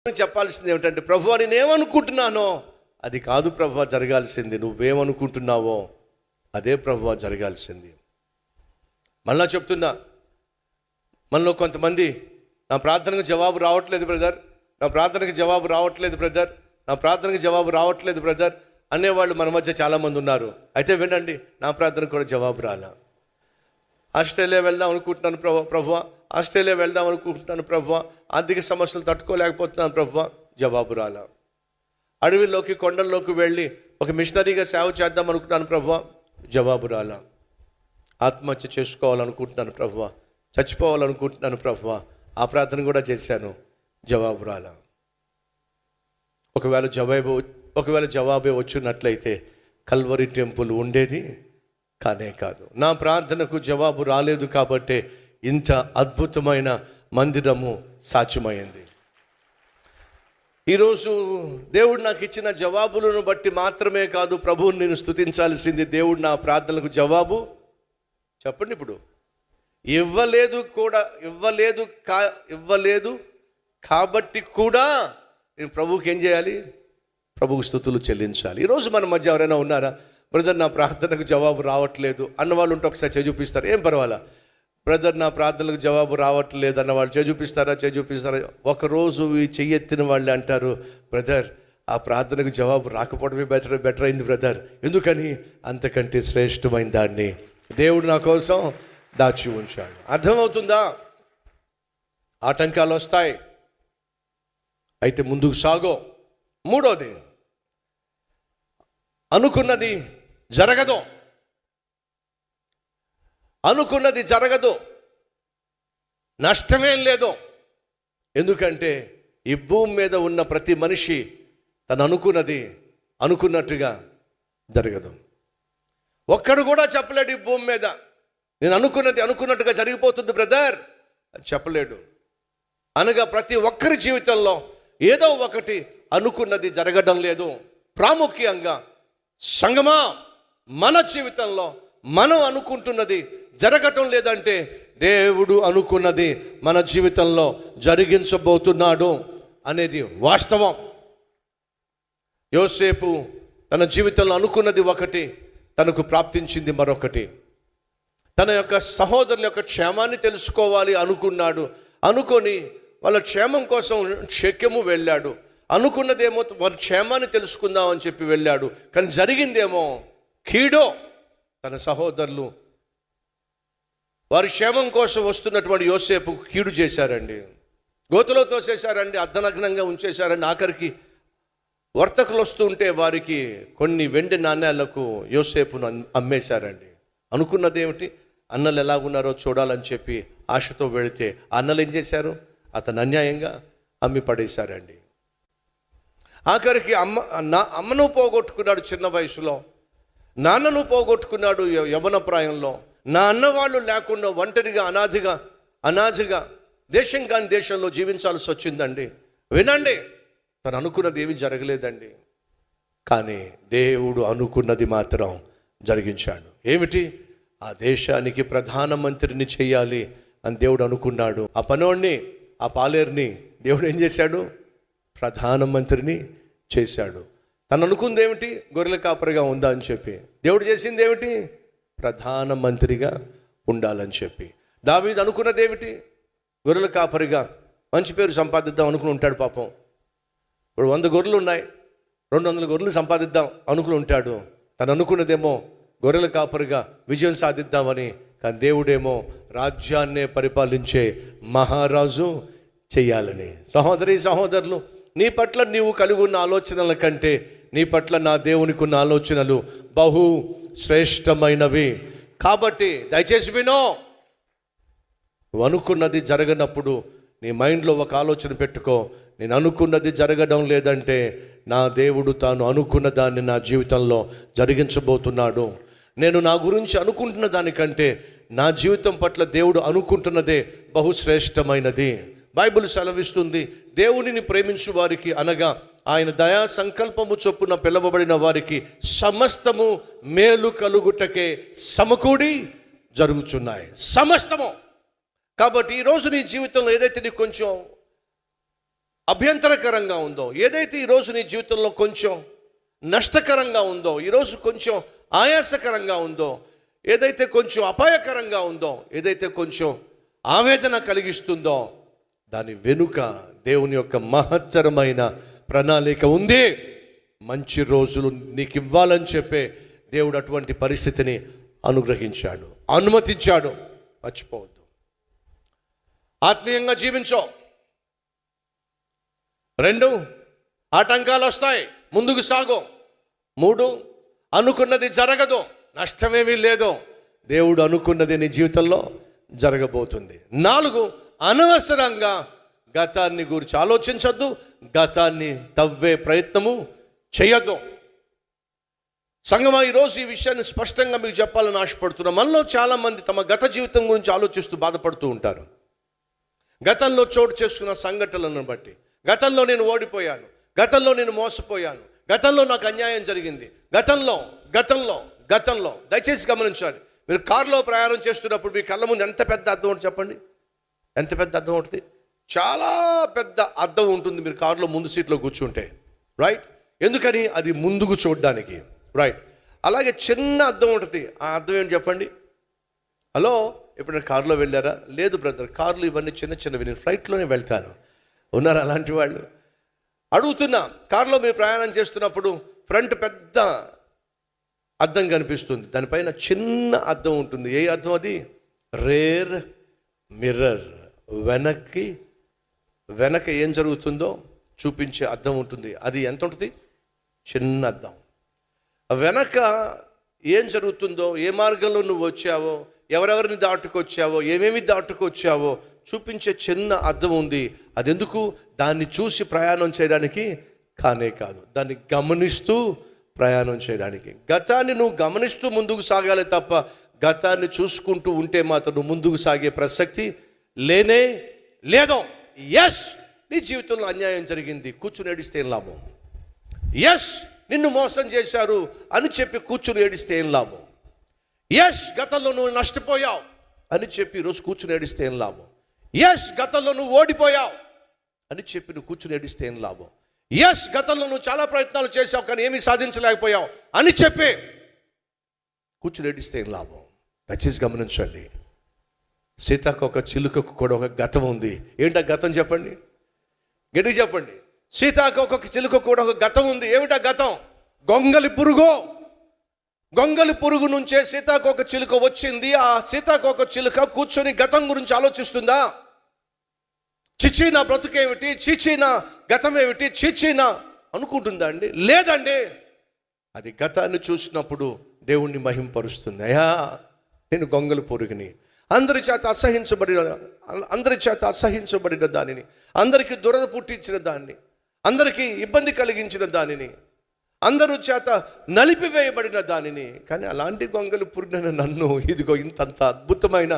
చెప్పాల్సింది ఏమిటంటే, ప్రభువా నేనేమనుకుంటున్నానో అది కాదు ప్రభువా జరగాల్సింది, నువ్వేమనుకుంటున్నావో అదే ప్రభువా జరగాల్సింది. మళ్ళా చెప్తున్నా, మనలో కొంతమంది నా ప్రార్థనకు జవాబు రావట్లేదు బ్రదర్, నా ప్రార్థనకు జవాబు రావట్లేదు బ్రదర్, నా ప్రార్థనకు జవాబు రావట్లేదు బ్రదర్ అనేవాళ్ళు మన మధ్య చాలామంది ఉన్నారు. అయితే వినండి, నా ప్రార్థనకు కూడా జవాబు రాలా. ఆస్ట్రేలియా వెళ్దాం అనుకుంటున్నాను ప్రభువా, ఆస్ట్రేలియా వెళ్దాం అనుకుంటున్నాను ప్రభువా, ఆర్థిక సమస్యలు తట్టుకోలేకపోతున్నాను ప్రభువా, జవాబు రాలా. అడవిలోకి కొండల్లోకి వెళ్ళి ఒక మిషనరీగా సేవ చేద్దాం అనుకుంటున్నాను ప్రభువా, జవాబు రాలా. ఆత్మహత్య చేసుకోవాలనుకుంటున్నాను ప్రభువా, చచ్చిపోవాలనుకుంటున్నాను ప్రభువా, ఆ ప్రార్థన కూడా చేశాను, జవాబు రాలా. ఒకవేళ జవాబే వచ్చినట్లయితే కల్వరి టెంపుల్ ఉండేది కానే కాదు. నా ప్రార్థనకు జవాబు రాలేదు కాబట్టి ఇంత అద్భుతమైన మందిరము సాధ్యమైంది. ఈరోజు దేవుడు నాకు ఇచ్చిన జవాబులను బట్టి మాత్రమే కాదు ప్రభువుని నేను స్తుతించాల్సింది. దేవుడు నా ప్రార్థనలకు జవాబు చెప్పండి ఇప్పుడు ఇవ్వలేదు కాబట్టి కూడా నేను ప్రభువుకి ఏం చేయాలి? ప్రభువుకు స్తుతులు చెల్లించాలి. ఈరోజు మన మధ్య ఎవరైనా ఉన్నారా, బ్రదర్ నా ప్రార్థనకు జవాబు రావట్లేదు అన్నవాళ్ళు ఉంటే ఒకసారి చూపిస్తారు, ఏం పర్వాలా. బ్రదర్ నా ప్రార్థనలకు జవాబు రావట్లేదు అన్నవాళ్ళు చూపిస్తారా? ఒకరోజు ఈ చెయ్యెత్తిన వాళ్ళు అంటారు, బ్రదర్ ఆ ప్రార్థనకు జవాబు రాకపోవడమే బెటర్ అయింది బ్రదర్. ఎందుకని? అంతకంటే శ్రేష్టమైన దాన్ని దేవుడు నా కోసం దాచి ఉంచాడు. అర్థమవుతుందా? ఆటంకాలు వస్తాయి, అయితే ముందుకు సాగో. మూడోది, అనుకున్నది జరగదు, నష్టమేం లేదు. ఎందుకంటే ఈ భూమి మీద ఉన్న ప్రతి మనిషి తను అనుకున్నది అనుకున్నట్టుగా జరగదు. ఒక్కడు కూడా చెప్పలేడు ఈ భూమి మీద నేను అనుకున్నది అనుకున్నట్టుగా జరిగిపోతుంది బ్రదర్ చెప్పలేడు. అనగా ప్రతి ఒక్కరి జీవితంలో ఏదో ఒకటి అనుకున్నది జరగడం లేదు. ప్రాముఖ్యంగా సంగమా, మన జీవితంలో మనం అనుకుంటున్నది జరగటం లేదంటే దేవుడు అనుకున్నది మన జీవితంలో జరిగించబోతున్నాడు అనేది వాస్తవం. యోసేపు తన జీవితంలో అనుకున్నది ఒకటి, తనకు ప్రాప్తించింది మరొకటి. తన యొక్క సహోదరుల యొక్క క్షేమాన్ని తెలుసుకోవాలి అనుకున్నాడు. అనుకొని వాళ్ళ క్షేమం కోసం షెకెము వెళ్ళాడు. అనుకున్నదేమో వారి క్షేమాన్ని తెలుసుకుందాం అని చెప్పి వెళ్ళాడు, కానీ జరిగిందేమో కీడో. తన సహోదరులు వారి క్షేమం కోసం వస్తున్నటువంటి యోసేపు కీడు చేశారండి, గోతులో తోసేశారండి, అర్ధనగ్నంగా ఉంచేశారండి. ఆఖరికి వర్తకులు వస్తుంటే వారికి కొన్ని వెండి నాణ్యాలకు యోసేపును అమ్మేశారండి. అనుకున్నదేమిటి? అన్నలు ఎలాగున్నారో చూడాలని చెప్పి ఆశతో వెళితే అన్నలు ఏం చేశారు? అతను అన్యాయంగా అమ్మి పడేశారండి. ఆఖరికి అమ్మను పోగొట్టుకున్నాడు చిన్న వయసులో, నాన్నను పోగొట్టుకున్నాడు యవ్వన ప్రాయంలో. నా అన్నవాళ్ళు లేకుండా ఒంటరిగా అనాథగా దేశం కాని దేశంలో జీవించాల్సి వచ్చిందండి. వినండి, తను అనుకున్నది ఏమీ జరగలేదండి, కానీ దేవుడు అనుకున్నది మాత్రం జరిగించాడు. ఏమిటి? ఆ దేశానికి ప్రధానమంత్రిని చేయాలి అని దేవుడు అనుకున్నాడు. ఆ పనోడిని, ఆ పాలేరుని దేవుడు ఏం చేశాడు? ప్రధానమంత్రిని చేశాడు. తను అనుకుంది ఏమిటి? గొర్రెల కాపరిగా ఉందా అని చెప్పి. దేవుడు చేసింది ఏమిటి? ప్రధానమంత్రిగా ఉండాలని చెప్పి. దావీదు అనుకున్నది ఏమిటి? గొర్రెల కాపరిగా మంచి పేరు సంపాదిద్దాం అనుకుని ఉంటాడు. పాపం ఇప్పుడు 100 గొర్రెలు ఉన్నాయి, 200 గొర్రెలు సంపాదిద్దాం అనుకుని ఉంటాడు. తను అనుకున్నదేమో గొర్రెల కాపరిగా విజయం సాధిద్దామని, కానీ దేవుడేమో రాజ్యాన్నే పరిపాలించే మహారాజు చెయ్యాలని. సహోదరులు, నీ పట్ల నీవు కలిగి ఉన్న ఆలోచనల కంటే నీ పట్ల నా దేవునికి ఉన్న ఆలోచనలు బహు శ్రేష్టమైనవి. కాబట్టి దయచేసి వినో. నువ్వు అనుకున్నది జరగనప్పుడు నీ మైండ్లో ఒక ఆలోచన పెట్టుకో, నేను అనుకున్నది జరగడం లేదంటే నా దేవుడు తాను అనుకున్న దాన్ని నా జీవితంలో జరిగించబోతున్నాడు. నేను నా గురించి అనుకుంటున్న దానికంటే నా జీవితం పట్ల దేవుడు అనుకుంటున్నదే బహుశ్రేష్టమైనది. బైబిల్ సెలవిస్తుంది, దేవునిని ప్రేమించు వారికి అనగా ఆయన దయా సంకల్పము చొప్పున పిలువబడిన వారికి సమస్తము మేలు కలుగుటకే సమకూడి జరుగుచున్నాయి. సమస్తము. కాబట్టి ఈరోజు నీ జీవితంలో ఏదైతే నీకు కొంచెం అభ్యంతరకరంగా ఉందో, ఏదైతే ఈరోజు నీ జీవితంలో కొంచెం నష్టకరంగా ఉందో, ఈరోజు కొంచెం ఆయాసకరంగా ఉందో, ఏదైతే కొంచెం అపాయకరంగా ఉందో, ఏదైతే కొంచెం ఆవేదన కలిగిస్తుందో, దాని వెనుక దేవుని యొక్క మహత్తరమైన ప్రణాళిక ఉంది. మంచి రోజులు నీకు ఇవ్వాలని చెప్పే దేవుడు అటువంటి పరిస్థితిని అనుగ్రహించాడు, అనుమతించాడు. మర్చిపోవద్దు. ఆత్మీయంగా జీవించో. 2, ఆటంకాలు వస్తాయి, ముందుకు సాగో. 3, అనుకున్నది జరగదు, నష్టమేమీ లేదు, దేవుడు అనుకున్నది నీ జీవితంలో జరగబోతుంది. 4, అనవసరంగా గతాన్ని గురించి ఆలోచించొద్దు, గతాన్ని తవ్వే ప్రయత్నము చేయొద్దు. సంగమా, ఈరోజు ఈ విషయాన్ని స్పష్టంగా మీకు చెప్పాలని ఆశపడుతున్నా. మనలో చాలామంది తమ గత జీవితం గురించి ఆలోచిస్తూ బాధపడుతూ ఉంటారు. గతంలో చోటు చేసుకున్న సంఘటనలను బట్టి, గతంలో నేను ఓడిపోయాను, గతంలో నేను మోసపోయాను, గతంలో నాకు అన్యాయం జరిగింది, గతంలో దయచేసి గమనించాలి. మీరు కారులో ప్రయాణం చేస్తున్నప్పుడు మీ కళ్ళ ముందు ఎంత పెద్ద అద్దం ఉంటుంది చెప్పండి. ఎంత పెద్ద అద్దం ఉంటుంది? చాలా పెద్ద అద్దం ఉంటుంది మీరు కారులో ముందు సీట్లో కూర్చుంటే, రైట్? ఎందుకని? అది ముందుకు చూడడానికి, రైట్? అలాగే చిన్న అద్దం ఉంటుంది. ఆ అద్దం ఏంటి చెప్పండి? హలో, ఎప్పుడైనా కారులో వెళ్ళారా? లేదు బ్రదర్, కార్లు ఇవన్నీ చిన్నవి, నేను ఫ్లైట్లోనే వెళ్తాను. ఉన్నారా అలాంటి వాళ్ళు? అడుగుతున్నా. కారులో మీరు ప్రయాణం చేస్తున్నప్పుడు ఫ్రంట్ పెద్ద అద్దం కనిపిస్తుంది, దానిపైన చిన్న అద్దం ఉంటుంది. ఏ అద్దం అది? Rare mirror. వెనక ఏం జరుగుతుందో చూపించే అద్దం ఉంటుంది. అది ఎంత ఉంటుంది? చిన్న అద్దం. వెనక ఏం జరుగుతుందో, ఏ మార్గంలో నువ్వు వచ్చావో, ఎవరెవరిని దాటుకొచ్చావో, ఏమేమి దాటుకొచ్చావో చూపించే చిన్న అద్దం ఉంది. అదెందుకు? దాన్ని చూసి ప్రయాణం చేయడానికి కానే కాదు, దాన్ని గమనిస్తూ ప్రయాణం చేయడానికి. గతాన్ని నువ్వు గమనిస్తూ ముందుకు సాగాలి తప్ప గతాన్ని చూసుకుంటూ ఉంటే మాత్రం నువ్వు ముందుకు సాగే ప్రసక్తి లేనే లేదు. ఎస్, నీ జీవితంలో అన్యాయం జరిగింది, కూర్చుని ఏడిస్తే ఏం లాభం? ఎస్, నిన్ను మోసం చేశారు అని చెప్పి కూర్చుని ఏడిస్తే ఏం లాభం? ఎస్, గతంలో నువ్వు నష్టపోయావు అని చెప్పి ఈరోజు కూర్చుని ఏడిస్తే ఏం లాభం? ఎస్, గతంలో నువ్వు ఓడిపోయావు అని చెప్పి నువ్వు కూర్చుని ఏడిస్తే ఏం లాభం? ఎస్, గతంలో నువ్వు చాలా ప్రయత్నాలు చేసావు కానీ ఏమీ సాధించలేకపోయావు అని చెప్పి కూర్చుని ఏడిస్తే ఏం లాభం? దయచేసి గమనించండి. సీతాకోక చిలుకకు కూడా ఒక గతం ఉంది. ఏంటా గతం చెప్పండి, గట్టిగా చెప్పండి. సీతాకోక చిలుక కూడా ఒక గతం ఉంది. ఏమిటా గతం? గొంగలి పురుగు నుంచే సీతాకోక చిలుక వచ్చింది. ఆ సీతాకోక చిలుక కూర్చొని గతం గురించి ఆలోచిస్తుందా? చిచి నా బ్రతుకేమిటి, చిచి నా గతం ఏమిటి, చిచి నా అనుకుంటుందా అండి? లేదండి. అది గతాన్ని చూసినప్పుడు దేవుణ్ణి మహింపరుస్తుంది. అయ్యా, నేను గొంగలి పురుగుని, అందరి చేత అసహించబడిన దానిని, అందరికీ దురద పుట్టించిన దాన్ని, అందరికీ ఇబ్బంది కలిగించిన దానిని, అందరూ చేత నలిపివేయబడిన దానిని. కానీ అలాంటి గొంగలి పురుగున నన్ను ఇదిగో ఇంతంత అద్భుతమైన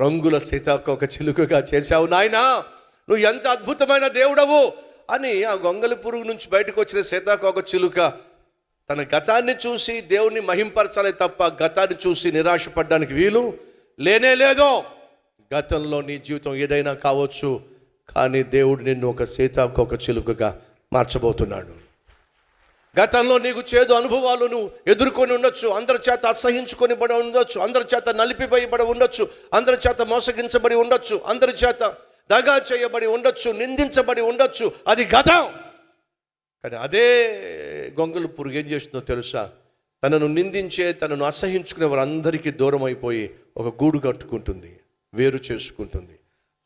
రంగుల సీతాకోక చిలుకగా చేశావు నాయనా, నువ్వు ఎంత అద్భుతమైన దేవుడవు అని ఆ గొంగలి పురుగు నుంచి బయటకు వచ్చిన సీతాకోక చిలుక తన గతాన్ని చూసి దేవుణ్ణి మహింపరచాలి తప్ప గతాన్ని చూసి నిరాశపడడానికి వీలు లేనే లేదు. గతంలో నీ జీవితం ఏదైనా కావచ్చు, కానీ దేవుడు నిన్ను ఒక సీతాకోక చిలుకగా మార్చబోతున్నాడు. గతంలో నీకు చేదు అనుభవాలు నువ్వు ఎదుర్కొని ఉండొచ్చు, అందరి చేత అసహించుకొని పడి ఉండొచ్చు, అందరి చేత నలిపివేయబడి ఉండొచ్చు, అందరి చేత మోసగించబడి ఉండొచ్చు, అందరి చేత దగా చేయబడి ఉండొచ్చు, నిందించబడి ఉండొచ్చు. అది గతం. కానీ అదే గొంగలి పురుగు ఏం చేస్తుందో తెలుసా? తనను నిందించే, తనను అసహించుకునే వారందరికీ దూరం అయిపోయి ఒక గూడు కట్టుకుంటుంది, వేరు చేసుకుంటుంది.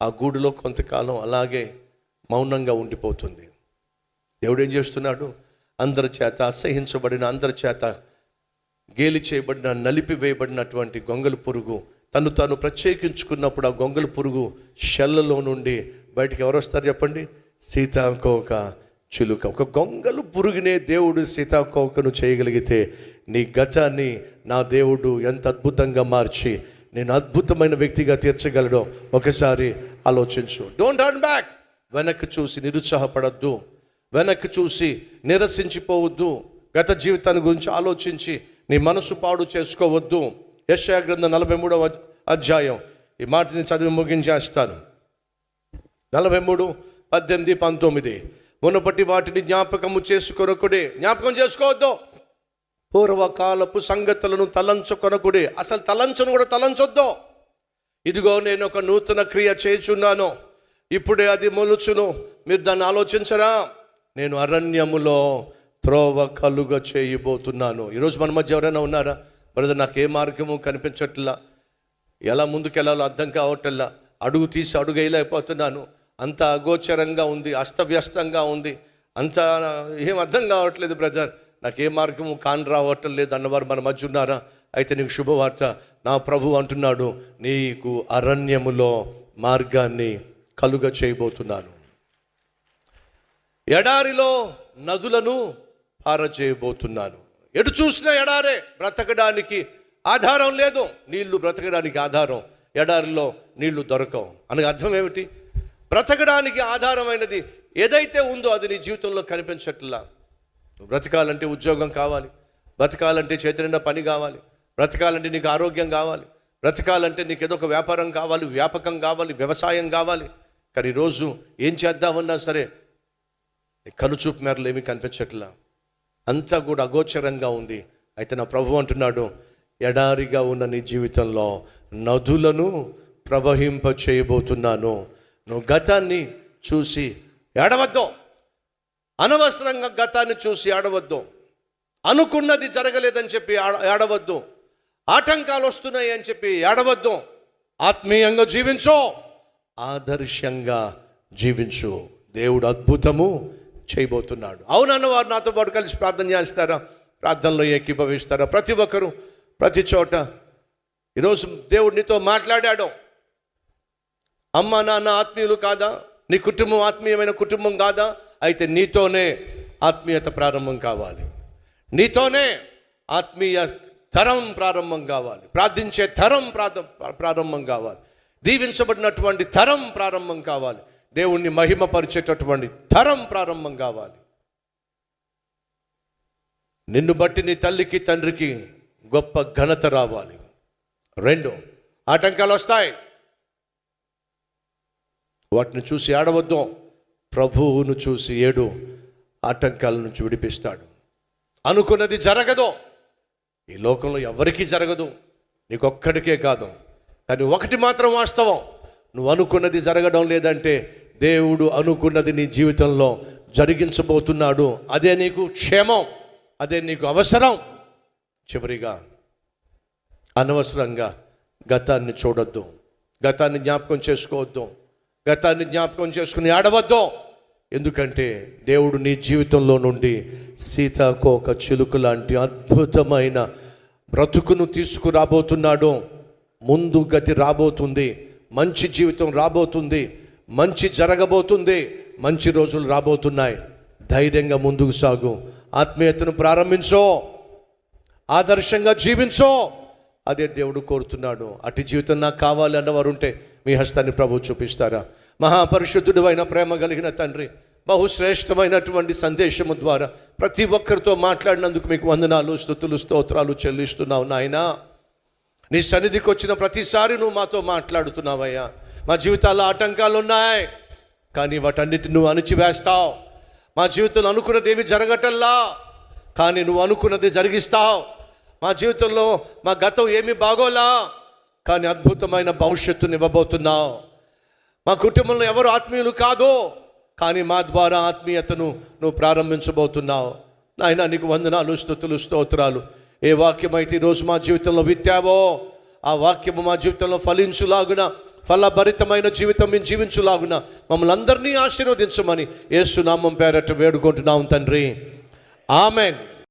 ఆ గూడులో కొంతకాలం అలాగే మౌనంగా ఉండిపోతుంది. దేవుడు ఏం చేస్తున్నాడు? అందరి చేత అసహించబడిన, అందరి చేత గేలి చేయబడిన, నలిపివేయబడినటువంటి గొంగలి పురుగు తను తాను ప్రత్యేకించుకున్నప్పుడు ఆ గొంగలి పురుగు షెల్లలో నుండి బయటికి ఎవరు వస్తారు చెప్పండి? సీతాకోక చిలుక. ఒక గొంగలు పురుగునే దేవుడు సీతాకోకను చేయగలిగితే నీ గతాన్ని నా దేవుడు ఎంత అద్భుతంగా మార్చి నేను అద్భుతమైన వ్యక్తిగా తీర్చగలడో ఒకసారి ఆలోచించు. Don't turn back. వెనక్కి చూసి నిరుత్సాహపడద్దు, వెనక్కి చూసి నిరసించిపోవద్దు, గత జీవితాన్ని గురించి ఆలోచించి నీ మనసు పాడు చేసుకోవద్దు. యెషయా గ్రంథం 43వ అధ్యాయం ఈ మాటని చదివి ముగించేస్తాను. 43 18, 19. మునుపటి వాటిని జ్ఞాపకము చేసుకొనకుడే. జ్ఞాపకం చేసుకోవద్దు. పూర్వకాలపు సంగతులను తలంచుకొనకుడే. అసలు తలంచను కూడా తలంచొద్దు. ఇదిగో నేను ఒక నూతన క్రియ చేయుచున్నాను, ఇప్పుడే అది మొలుచును, మీరు దాన్ని ఆలోచించరా? నేను అరణ్యములో త్రోవ కలుగ చేయబోతున్నాను. ఈరోజు మన మధ్య ఎవరైనా ఉన్నారా? బ్రదర్, నాకు ఏ మార్గము కనిపించట్లా, ఎలా ముందుకెళ్ళాలో అర్థం కావట్లా, అడుగు తీసి అడుగు వేయలేకపోతున్నాను, అంత అగోచరంగా ఉంది, అస్తవ్యస్తంగా ఉంది, అంత ఏం అర్థం కావట్లేదు బ్రదర్, నాకు ఏ మార్గము కాని రావటం లేదు అన్నవారు మన మధ్య ఉన్నారా? అయితే నీకు శుభవార్త. నా ప్రభు అంటున్నాడు, నీకు అరణ్యములో మార్గాన్ని కలుగ చేయబోతున్నాను. ఎడారిలో నదులను పారచేయబోతున్నాను. ఎటు చూసినా ఎడారే, బ్రతకడానికి ఆధారం లేదు. నీళ్లు బ్రతకడానికి ఆధారం, ఎడారిలో నీళ్లు దొరకవు. అనగా అర్థం ఏమిటి? బ్రతకడానికి ఆధారమైనది ఏదైతే ఉందో అది నీ జీవితంలో కనిపించట్లా. నువ్వు బ్రతకాలంటే ఉద్యోగం కావాలి, బ్రతకాలంటే చేతి నిండా పని కావాలి, బ్రతకాలంటే నీకు ఆరోగ్యం కావాలి, బ్రతకాలంటే నీకు ఏదో ఒక వ్యాపారం కావాలి, వ్యాపకం కావాలి, వ్యవసాయం కావాలి. కానీ ఈరోజు ఏం చేద్దామన్నా సరే కనుచూపు మేరలు ఏమీ కనిపించట్లా, అంతా కూడా అగోచరంగా ఉంది. అయితే నా ప్రభు అంటున్నాడు, ఎడారిగా ఉన్న నీ జీవితంలో నదులను ప్రవహింప చేయబోతున్నాను. నువ్వు గతాన్ని చూసి ఏడవద్దు, అనవసరంగా గతాన్ని చూసి ఏడవద్దు, అనుకున్నది జరగలేదని చెప్పి ఏడవద్దు, ఆటంకాలు వస్తున్నాయి అని చెప్పి ఏడవద్దు. ఆత్మీయంగా జీవించు, ఆదర్శంగా జీవించు. దేవుడు అద్భుతము చేయబోతున్నాడు. అవునన్న వారు నాతో పాటు కలిసి ప్రార్థన చేస్తారా? ప్రార్థనలో ఏకీభవిస్తారా? ప్రతి ఒక్కరూ ప్రతి చోట ఈరోజు దేవుడు నీతో మాట్లాడాడు. అమ్మ నాన్న ఆత్మీయులు కాదా? నీ కుటుంబం ఆత్మీయమైన కుటుంబం కాదా? అయితే నీతోనే ఆత్మీయత ప్రారంభం కావాలి, నీతోనే ఆత్మీయ తరం ప్రారంభం కావాలి, ప్రార్థించే తరం ప్రారంభం కావాలి, దీవించబడినటువంటి తరం ప్రారంభం కావాలి, దేవుణ్ణి మహిమపరిచేటటువంటి తరం ప్రారంభం కావాలి. నిన్ను బట్టి నీ తల్లికి తండ్రికి గొప్ప ఘనత రావాలి. 2, ఆటంకాలు వస్తాయి, వాటిని చూసి ఏడవద్దు, ప్రభువును చూసి ఏడు, ఆటంకాల నుంచి విడిపిస్తాడు. అనుకున్నది జరగదు, ఈ లోకంలో ఎవరికీ జరగదు, నీకొక్కడికే కాదు. కానీ ఒకటి మాత్రం వాస్తవం, నువ్వు అనుకున్నది జరగడం లేదంటే దేవుడు అనుకున్నది నీ జీవితంలో జరిగించబోతున్నాడు. అదే నీకు క్షేమం, అదే నీకు అవసరం. చివరిగా, అనవసరంగా గతాన్ని చూడొద్దు, గతాన్ని జ్ఞాపకం చేసుకోవద్దు, గతాన్ని జ్ఞాపకం చేసుకుని ఆడవద్దు. ఎందుకంటే దేవుడు నీ జీవితంలో నుండి సీతాకోక చిలుక లాంటి అద్భుతమైన బ్రతుకును తీసుకురాబోతున్నాడు. ముందు గతి రాబోతుంది, మంచి జీవితం రాబోతుంది, మంచి జరగబోతుంది, మంచి రోజులు రాబోతున్నాయి. ధైర్యంగా ముందుకు సాగు, ఆత్మీయతను ప్రారంభించో, ఆదర్శంగా జీవించో. అదే దేవుడు కోరుతున్నాడు. అటు జీవితం నాకు కావాలి అన్నవారు ఉంటే మీ హస్తాన్ని ప్రభు చూపిస్తారా? మహాపరిశుద్ధుడు అయిన ప్రేమ కలిగిన తండ్రి, బహుశ్రేష్టమైనటువంటి సందేశము ద్వారా ప్రతి ఒక్కరితో మాట్లాడినందుకు మీకు వందనాలు, స్తుతులు, స్తోత్రాలు చెల్లిస్తున్నావు నాయనా. నీ సన్నిధికి వచ్చిన ప్రతిసారి నువ్వు మాతో మాట్లాడుతున్నావయ్యా. మా జీవితాల్లో ఆటంకాలు ఉన్నాయి, కానీ వాటన్నిటిని నువ్వు అణిచివేస్తావు. మా జీవితంలో అనుకున్నది ఏమి జరగటల్లా, కానీ నువ్వు అనుకున్నది జరిగిస్తావు. మా జీవితంలో మా గతం ఏమి బాగోలా, కానీ అద్భుతమైన భవిష్యత్తుని ఇవ్వబోతున్నావు. మా కుటుంబంలో ఎవరు ఆత్మీయులు కాదు, కానీ మా ద్వారా ఆత్మీయతను నువ్వు ప్రారంభించబోతున్నావు నాయనా. నీకు వందనాలు, స్తుతులు, స్తోత్రాలు. ఏ వాక్యమైతే ఈరోజు మా జీవితంలో విత్తావో ఆ వాక్యము మా జీవితంలో ఫలించులాగున, ఫలభరితమైన జీవితం మేము జీవించులాగున మమ్మల్ని అందరినీ ఆశీర్వదించమని యేసు నామం పేరట వేడుకుంటున్నాం తండ్రి. ఆమెన్.